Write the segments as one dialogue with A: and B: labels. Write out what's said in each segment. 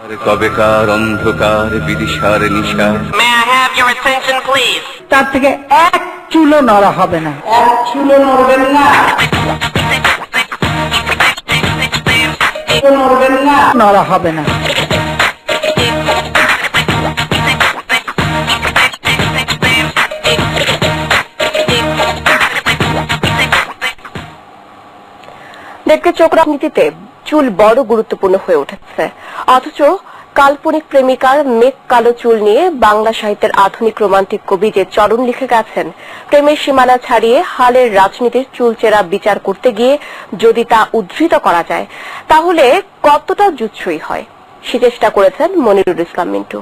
A: কবেকার অন্ধকার বিদিশার নিশা।
B: May I have your attention, please?
C: তার থেকে এক চুলো নড়া হবে না, এক চুলো নড়বেন না, নড়বেন না, নড়া হবে না।
D: দেখতে চোখ রাজনীতিতে চুল বড় গুরুত্বপূর্ণ হয়ে উঠেছে, অথচ কাল্পনিক প্রেমিকার মেঘ কালো চুল নিয়ে বাংলা সাহিত্যের আধুনিক রোমান্টিক কবি যে চরণ লিখে গেছেন, প্রেমের সীমানা ছাড়িয়ে হালের রাজনীতির চুলচেরা বিচার করতে গিয়ে যদি তা উদ্ধৃত করা যায় তাহলে কতটা জুৎসই হয়, সে চেষ্টা করেছেন মনিরুল ইসলাম মিন্টু।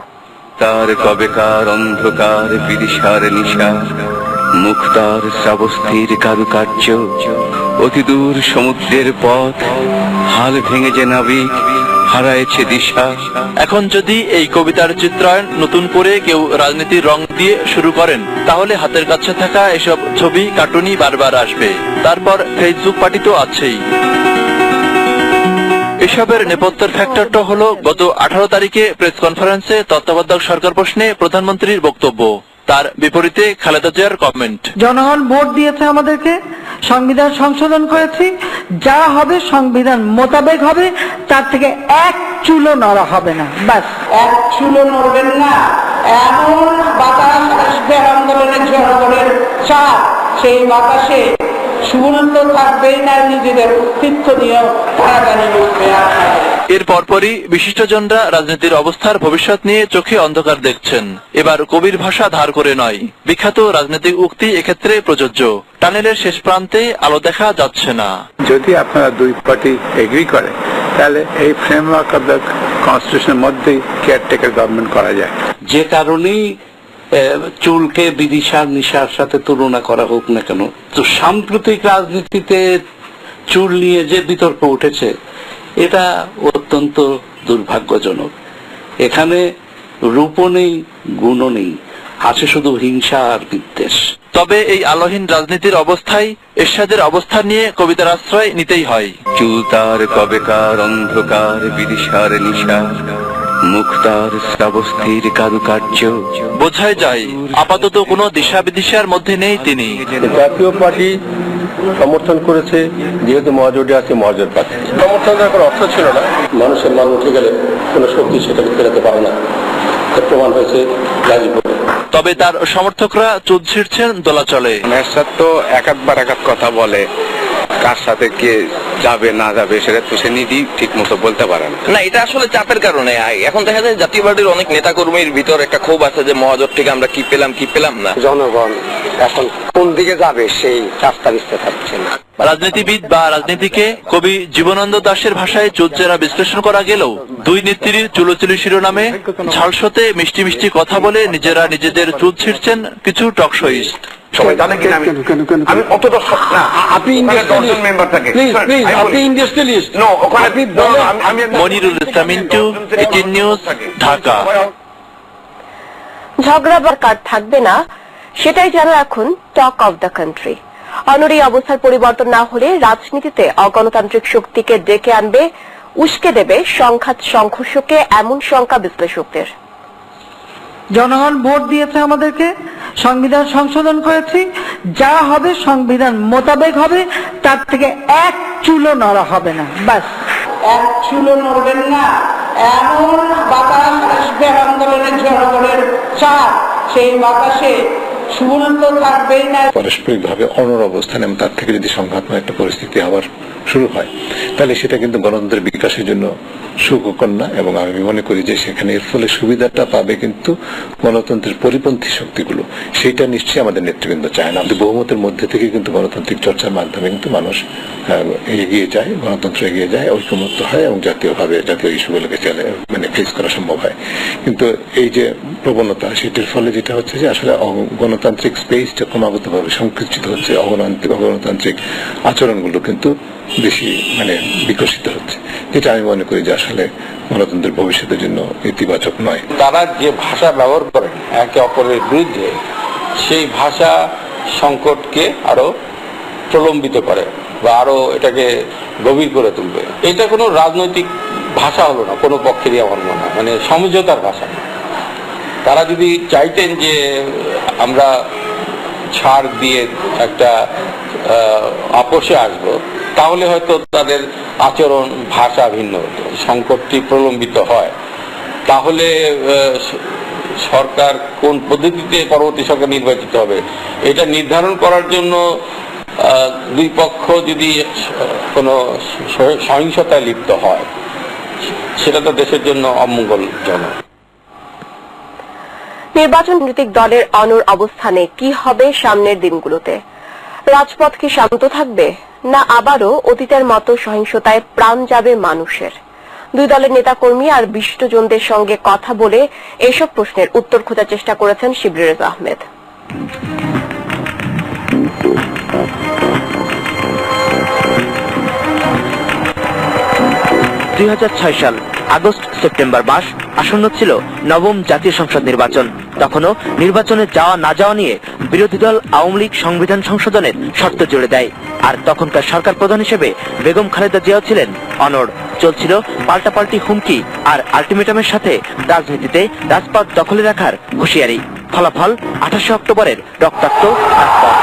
A: তার কবেকার অন্ধকার বিদিশার নিশা, মুক্তার শ্রাবস্থির কারুকার্য, অতি দূর সমুদ্রের পথ, হাল ভেঙে যে নাবিক হারায়েছে দিশা।
E: এখন যদি এই কবিতার চিত্রায়ন নতুন করে কেউ রাজনীতির রং দিয়ে শুরু করেন তাহলে হাতের কাছে থাকা এসব ছবি কার্টুনই বারবার আসবে। তারপর ফেসবুক পার্টি তো আছেই। এসবের নেপথ্যের ফ্যাক্টরটা হলো গত 18 তারিখে প্রেস কনফারেন্সে তত্ত্বাবধায়ক সরকার প্রশ্নে প্রধানমন্ত্রীর বক্তব্য, তার বিপরীতে খালেদা জিয়ার কমেন্ট।
C: জনগণ ভোট দিয়েছে আমাদেরকে, সংবিধান সংশোধন করেছি, যা হবে সংবিধান মোতাবেক হবে, তার থেকে এক চুলো নড়া হবে না, ব্যাস এক চুলো নড়বেন না। এমন বাতাস আসবে আন্দোলনের জনগণের চাপ, সেই বাতাসে সুবন্ত থাকবেই না, নিজেদের অস্তিত্ব নিয়েও টানাটানি করবে।
E: এর পরপরই বিশিষ্টজনরা রাজনীতির অবস্থার ভবিষ্যৎ নিয়ে চোখে অন্ধকার দেখছেন। এবার কবির ভাষা ধার করে নয়, বিখ্যাত রাজনৈতিক উক্তি এক্ষেত্রে প্রযোজ্য। টানেলের শেষ প্রান্তে আলো দেখা যাচ্ছে না।
F: যদি আপনারা দুই পার্টি এগ্রি করে তাহলে এই ফ্রেমওয়ার্ক অফ দ্য কনস্টিটিউশনের মধ্যেই কেয়ারটেকার গভর্নমেন্ট করা যায়।
G: যে কারণেই চুলকে বিদিশার নিশার সাথে তুলনা করা হোক না কেন, তো সাম্প্রতিক রাজনীতিতে চুল নিয়ে যে বিতর্ক উঠেছে এটা অত্যন্ত দুর্ভাগ্যজনক। এখানে রূপও নেই, গুণও নেই, আছে শুধু হিংসা আর বিদ্বেষ।
E: তবে এই আলোহীন রাজনীতির অবস্থায় এরশাদের অবস্থান নিয়ে কবিতার আশ্রয় নিতেই হয়।
A: চুল তার কবেকার অন্ধকার বিদিশার নিশা, মুক্তার শ্রাবস্থির কারুকার্য।
E: বোঝাই যায় আপাতত কোনো দিশা বিদিশার মধ্যে নেই তিনি।
H: জাতীয় পার্টি সমর্থন করেছে, যেহেতু মহাজোটে আছে মহাজোট পাচ্ছে। সমর্থন দেওয়ার কোনো অর্থ ছিল না। মানুষের মান উঠে গেলে কোনো শক্তি সেটাকে ফেরাতে পারে না, প্রমাণ হয়েছে গাজীপুরে।
E: তবে তার সমর্থকরা চুল ছিঁড়ছেন দোলাচলে।
F: মেরসাদ তো একাধবার একাধ কথা বলে, কার সাথে কে যাবে না যাবে সেটা তো সে নিজেই ঠিক মতো বলতে পারে না।
I: না, এটা আসলে চাপের কারণে। এখন দেখা যায় জাতীয় পার্টির অনেক নেতা কর্মীর ভিতর একটা ক্ষোভ আছে যে মহাজোট থেকে আমরা কি পেলাম কি পেলাম না।
H: জনগণ এখন কোন দিকে যাবে সেই রাস্তা বুঝতে পারছে না।
E: রাজনীতিবিদ বা রাজনীতিকে কবি জীবনানন্দ দাশের ভাষায় চুলচেরা বিশ্লেষণ করা গেলেও দুই নেত্রীর চুলোচুলি শিরোনামে ঝালসতে মিষ্টি মিষ্টি কথা বলে নিজেরা নিজেদের চুল ছিঁড়ছেন কিছু টকশোইস্ট।
H: সবাই জানে কিনা আমি অতটা না। আপনি industrialist.
E: Monirul Islam Mintu, ATN news, Dhaka.
D: ঝগড়া বা কাট থাকবে না, সেটাই যেন এখন টক অব দ্য কান্ট্রি। অনরি অবস্থার পরিবর্তন না হলে রাজনীতিতে অগণতান্ত্রিক শক্তিকে ডেকে আনবে, উস্কে দেবে সংঘাত সংঘর্ষকে, এমন শঙ্কা বিশ্লেষকদের।
C: জনগণ ভোট দিয়েছে আমাদেরকে, সংবিধান সংশোধন করেছি, যা হবে সংবিধান মোতাবেক হবে, তার থেকে এক চুলো নড়া হবে না, ব্যাস এক চুলো নড়বেন না। এমন বাতাস আসবে আন্দোলনের জনগণের চাপ, সেই বাতাসে সুবন্ত থাকবেই না।
F: পারস্পরিক ভাবে অনর অবস্থান এবং তার থেকে যদি সংঘাতময় একটা পরিস্থিতি আবার শুরু হয় তাহলে সেটা কিন্তু গণতন্ত্রের বিকাশের জন্য সুখকর না। এবং আমি মনে করি যে সেখানে এর ফলে সুবিধাটা পাবে কিন্তু গণতন্ত্রের পরিপন্থী শক্তিগুলো, সেটা নিশ্চয়ই আমাদের নেতৃবৃন্দ চায় না। আমাদের বহুমতের মধ্যে থেকে কিন্তু গণতান্ত্রিক চর্চার মাধ্যমে কিন্তু মানুষ এগিয়ে যায়, গণতন্ত্র এগিয়ে যায়, ঐক্যমত্য হয় এবং জাতীয়ভাবে জাতীয় ইস্যুগুলোকে ফেস করা সম্ভব হয়। কিন্তু এই যে প্রবণতা, সেটির ফলে যেটা হচ্ছে যে আসলে গণতান্ত্রিক স্পেসটা ক্রমাগতভাবে সংকুচিত হচ্ছে, অগণতান্ত্রিক আচরণগুলো কিন্তু বেশি বিকশিত হচ্ছে, যেটা আমি মনে করি যে আসলে গণতন্ত্রের ভবিষ্যতের জন্য ইতিবাচক নয়।
H: তারা যে ভাষা ব্যবহার করেন একে অপরের বিরুদ্ধে, সেই ভাষা সংকটকে আরো প্রলম্বিত করে বা আরো এটাকে গভীর করে তুলবে। এটা কোনো রাজনৈতিক ভাষা হলো না কোনো পক্ষেরই, আমার মনে হয় মানে সমঝোতার ভাষা। তারা যদি চাইতেন যে আমরা ছাড় দিয়ে একটা আপোষে আসবো, তাহলে হয়তো তাদের আচরণ ভাষা ভিন্ন হতো, সংকটটি প্রলম্বিত হয়। তাহলে সরকার কোন পদ্ধতিতে পরবর্তী সরকার নির্বাচিত হবে এটা নির্ধারণ করার জন্য দুই পক্ষ যদি কোনো সহিংসতায় লিপ্ত হয়, সেটা তো দেশের জন্য অমঙ্গলজনক।
D: নির্বাচন রাজনৈতিক দলের অনড় অবস্থানে কি হবে সামনের দিনগুলোতে? রাজপথ কি শান্ত থাকবে, না আবারও অতীতের মতো সহিংসতায় প্রাণ যাবে মানুষের? দুই দলের নেতাকর্মী আর বিশিষ্টজনদের সঙ্গে কথা বলে এসব প্রশ্নের উত্তর খোঁজার চেষ্টা করেছেন শিবলি রেজা আহমেদ।
J: 2006 সাল আগস্ট সেপ্টেম্বর মাস আসন্ন ছিল নবম জাতীয় সংসদ নির্বাচন। তখনও নির্বাচনে যাওয়া না যাওয়া নিয়ে বিরোধী দল আওয়ামী লীগ সংবিধান সংশোধনের শর্ত জুড়ে দেয়। আর তখনকার সরকার প্রধান হিসেবে বেগম খালেদা জিয়াও ছিলেন অনড়। চলছিল পাল্টাপাল্টি হুমকি আর আলটিমেটামের সাথে রাজনীতিতে রাজপথ দখলে রাখার হুঁশিয়ারি। ফলাফল 28 অক্টোবরের রক্তাক্ত রাজপথ।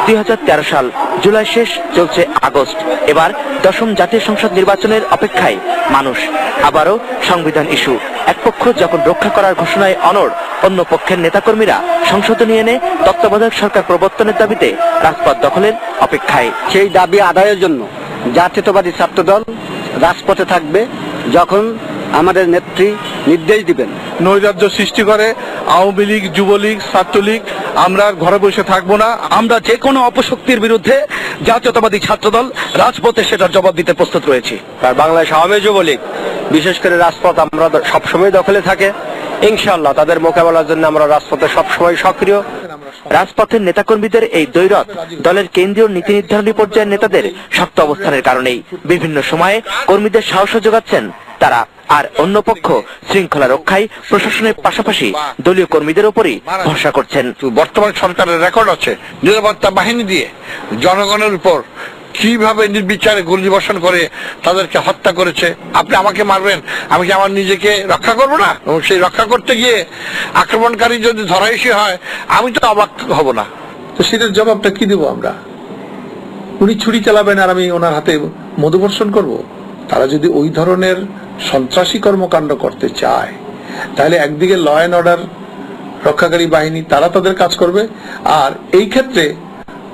J: 2013 সাল জুলাই শেষ, চলছে আগস্ট। এবার দশম জাতীয় সংসদ নির্বাচনের অপেক্ষায় মানুষ। আবারও সংবিধান ইস্যু। এক পক্ষ যখন রক্ষা করার ঘোষণায় অনড়, অন্য পক্ষের নেতাকর্মীরা সংশোধনী এনে তত্ত্বাবধায়ক সরকার প্রবর্তনের দাবিতে রাজপথ দখলের অপেক্ষায়।
K: সেই দাবি আদায়ের জন্য জাতীয়তাবাদী ছাত্রদল রাজপথে থাকবে যখন আমাদের নেত্রী নির্দেশ দিবেন।
L: নৈরাজ্য সৃষ্টি করে আওয়ামী লীগ, যুবলীগ, ছাত্রলীগ, আমরা ঘরে বসে থাকবো না।
K: আমরা যে কোনো অপশক্তির বিরুদ্ধে জাতীয়তাবাদী ছাত্রদল রাজপথে সেটার জবাব দিতে প্রস্তুত রয়েছি। আর বাংলাদেশ আওয়ামী যুবলীগ বিশেষ করে রাজপথ আমরা সবসময় দখলে থাকে। ইনশাআল্লাহ তাদের মোকাবেলার জন্য আমরা রাজপথে সবসময় সক্রিয়।
J: রাজপথের নেতাকর্মীদের এই দ্বৈরথ দলের কেন্দ্রীয় নীতি নির্ধারণী পর্যায়ের নেতাদের শক্ত অবস্থানের কারণেই। বিভিন্ন সময়ে কর্মীদের সাহস যোগাচ্ছেন তারা। আর অন্য পক্ষ শৃঙ্খলা রক্ষায় প্রশাসনের পাশাপাশি দলীয় কর্মীদের উপরই ভরসা করছেন।
L: বর্তমান সরকারের রেকর্ড আছে নিরাপত্তা বাহিনী দিয়ে জনগণের উপর কিভাবে নির্বিচারে গুলিবর্ষণ করে তাদেরকে হত্যা করেছে। আপনি আমাকে মারবেন, আমি কি আমার নিজেকে রক্ষা করবো না? এবং সেই রক্ষা করতে গিয়ে আক্রমণকারী যদি ধরাইশি হয়, আমি তো অবাক হব না। তো সেটার জবাবটা কি দেবো আমরা? উনি ছুরি চালাবেন আর আমি ওনার হাতে মধুবর্ষণ করব? তারা যদি ওই ধরনের সন্ত্রাসী কর্মকাণ্ড করতে চায়, তাহলে একদিকে ল অ্যান্ড অর্ডার রক্ষাকারী বাহিনী তারা তাদের কাজ করবে, আর এই ক্ষেত্রে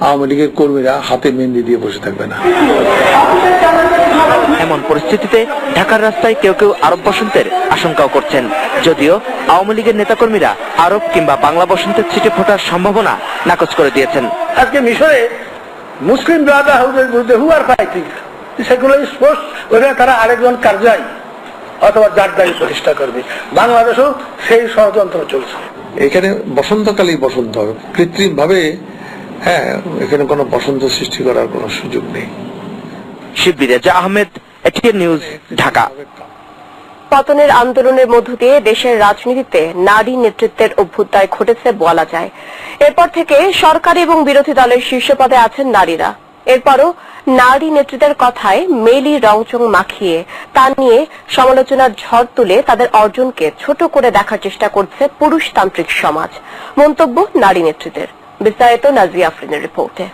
L: আওয়ামী লীগের কর্মীরা হাতে মেহেন্দি দিয়ে বসে থাকবে না।
J: এমন পরিস্থিতিতে ঢাকার রাস্তায় কেউ কেউ আরব বসন্তের আশঙ্কাও করছেন। যদিও আওয়ামী লীগের নেতাকর্মীরা আরব কিংবা বাংলা বসন্তের ছিটে ফোটার সম্ভাবনা নাকচ করে দিয়েছেন।
K: আজকে মিশরে মুসলিম ব্রাদারহুডের বিরুদ্ধে হু আর ফাইটিং, সেগুলো স্পোর্টস, ওইখানে তারা আরেকজন কারজাই অথবা জারদারি প্রতিষ্ঠা করবে। বাংলাদেশেও সেই ষড়যন্ত্র চলছে।
L: এখানে বসন্তকালেই বসন্ত হবে, কৃত্রিম ভাবে এখানে কোনো বসন্ত সৃষ্টি করার কোনো সুযোগ নেই।
J: শিবলি রেজা আহমেদ, এটিএন নিউজ, ঢাকা।
D: পতনের আন্দোলনের মধ্য দিয়ে দেশের রাজনীতিতে নারী নেতৃত্বের অভ্যুদয় ঘটেছে বলা যায়। এরপর থেকে সরকারি এবং বিরোধী দলের শীর্ষ পদে আছেন নারীরা। এরপরও নারী নেতৃত্বের কথায় মেলি রংচং মাখিয়ে তা নিয়ে সমালোচনার ঝড় তুলে তাদের অর্জনকে ছোট করে দেখার চেষ্টা করছে পুরুষতান্ত্রিক সমাজ। মন্তব্য নারী নেতৃত্বের। বিস্তারিত নাজিয়া আফরিনের রিপোর্টে।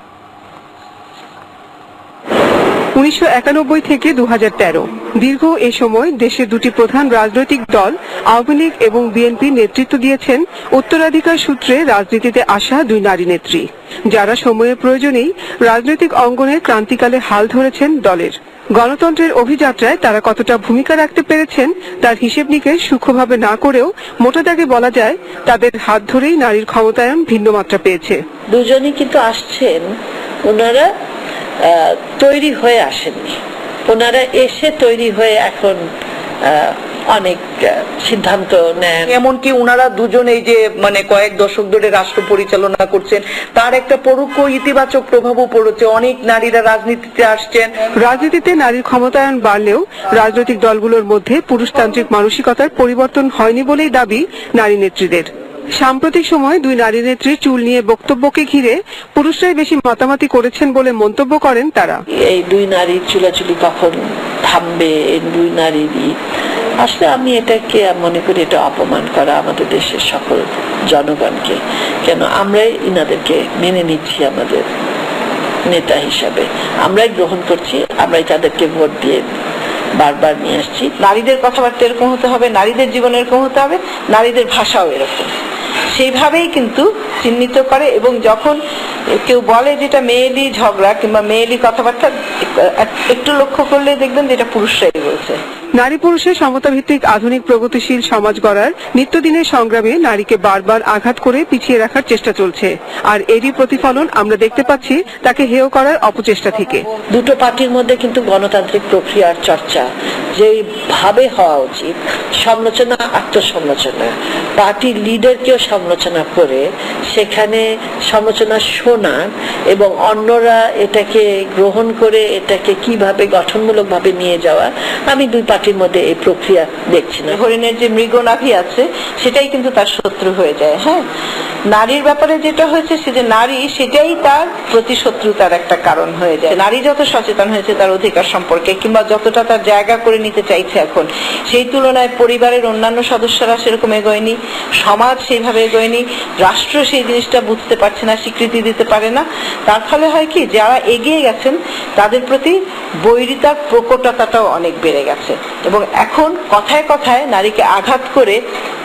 M: 1991 থেকে 2013 দীর্ঘ এ সময় দেশের দুটি প্রধান রাজনৈতিক দল আওয়ামী লীগ এবং বিএনপি নেতৃত্ব দিয়েছেন উত্তরাধিকার সূত্রে রাজনীতিতে আসা দুই নারী নেত্রী, যারা সময়ের প্রয়োজনেই রাজনৈতিক অঙ্গনে ক্রান্তিকালে হাল ধরেছেন দলের। গণতন্ত্রের অভিযাত্রায় তারা কতটা ভূমিকা রাখতে পেরেছেন তার হিসেব নিকেশ সূক্ষ্মভাবে না করেও মোটা দাগে বলা যায় তাদের হাত ধরেই নারীর ক্ষমতায়ন ভিন্ন মাত্রা পেয়েছে।
N: দুজনই কিন্তু আসছেন, ওনারা তৈরি হয়ে আসেননি, ওনারা এসে তৈরি হয়ে এখন অনেক সিদ্ধান্ত নেন।
C: এমনকি ওনারা দুজন এই যে কয়েক দশক ধরে রাষ্ট্র পরিচালনা করছেন, তার একটা পরোক্ষ ইতিবাচক প্রভাবও পড়েছে। অনেক নারীরা রাজনীতিতে আসছেন।
M: রাজনীতিতে নারীর ক্ষমতায়ন বাড়লেও রাজনৈতিক দলগুলোর মধ্যে পুরুষতান্ত্রিক মানসিকতার পরিবর্তন হয়নি বলেই দাবি নারী নেত্রীদের। সাম্প্রতিক সময় দুই নারী নেত্রীর চুল নিয়ে বক্তব্যকে ঘিরে পুরুষরাই বেশি মাতামাতি করেছেন বলে মন্তব্য করেন তারা।
N: এই দুই নারীর চুলাচুলি কখন থামবে, এই দুই নারীরই আসলে আমি এটাকে মনে করি এটা অপমান করা আমাদের দেশের সকল জনগণকে। কেন আমরাই ইনাদেরকে মেনে নিচ্ছি আমাদের নেতা হিসাবে, আমরাই গ্রহণ করছি, আমরাই তাদেরকে ভোট দিয়ে বারবার নিয়ে আসছি। নারীদের কথাবার্তা এরকম হতে হবে, নারীদের জীবন এরকম হতে হবে, নারীদের ভাষাও এরকম, সেইভাবেই কিন্তু চিহ্নিত করে। এবং যখন কেউ বলে যেটা মেয়েলি ঝগড়া কিংবা মেয়েলি কথাবার্তা, একটু লক্ষ্য করলে দেখবেন যেটা পুরুষরাই বলছে।
M: নারী পুরুষের সমতা ভিত্তিক আধুনিক প্রগতিশীল সমাজ গড়ার নিত্যদিনের সংগ্রামে নারীকে বারবার আঘাত করে পিছিয়ে রাখার চেষ্টা চলছে, আর এরই প্রতিফলন আমরা দেখতে পাচ্ছি তাকে হেয় করার অপচেষ্টা থেকে।
N: দুটো পার্টির মধ্যে কিন্তু গণতান্ত্রিক প্রক্রিয়ার চর্চা যেভাবে হওয়া উচিত, সমালোচনা, আত্মসমালোচনা, পার্টির লিডারকেও সমালোচনা করে সেখানে সমালোচনা শোনা এবং অন্যরা এটাকে গ্রহণ করে এটাকে কিভাবে গঠনমূলকভাবে নিয়ে যাওয়া, আমি দুই পার্টির মধ্যে এই প্রক্রিয়া দেখছি না। হরিণের যে মৃগনাভি আছে সেটাই কিন্তু তার শত্রু হয়ে যায়। হ্যাঁ, নারীর ব্যাপারে যেটা হয়েছে সে যে নারী, সেটাই তার প্রতিশত্রুতার একটা কারণ হয়ে যায়। নারী যত সচেতন হয়েছে তার অধিকার সম্পর্কে কিংবা যতটা তার জায়গা করে নিতে চাইছে এখন, সেই তুলনায় পরিবারের অন্যান্য সদস্যরা সেরকম এগোয়নি, সমাজ সেইভাবে এগোয়নি, রাষ্ট্র সেই জিনিসটা বুঝতে পারছে না, স্বীকৃতি দিতে পারে না। তার ফলে হয় কি, যারা এগিয়ে গেছেন তাদের প্রতি বৈরিতার প্রকটতাটাও অনেক বেড়ে গেছে এবং এখন কথায় কথায় নারীকে আঘাত করে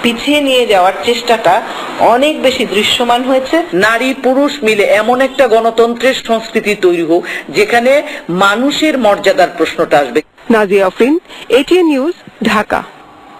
N: পিছিয়ে নিয়ে যাওয়ার চেষ্টাটা অনেক বেশি দৃশ্যমান হয়েছে।
C: নারী পুরুষ মিলে এমন একটা গণতন্ত্রের সংস্কৃতি তৈরি হোক যেখানে মানুষের মর্যাদার প্রশ্নটা আসবে।
M: Nazia Afrin, ATN news, Dhaka.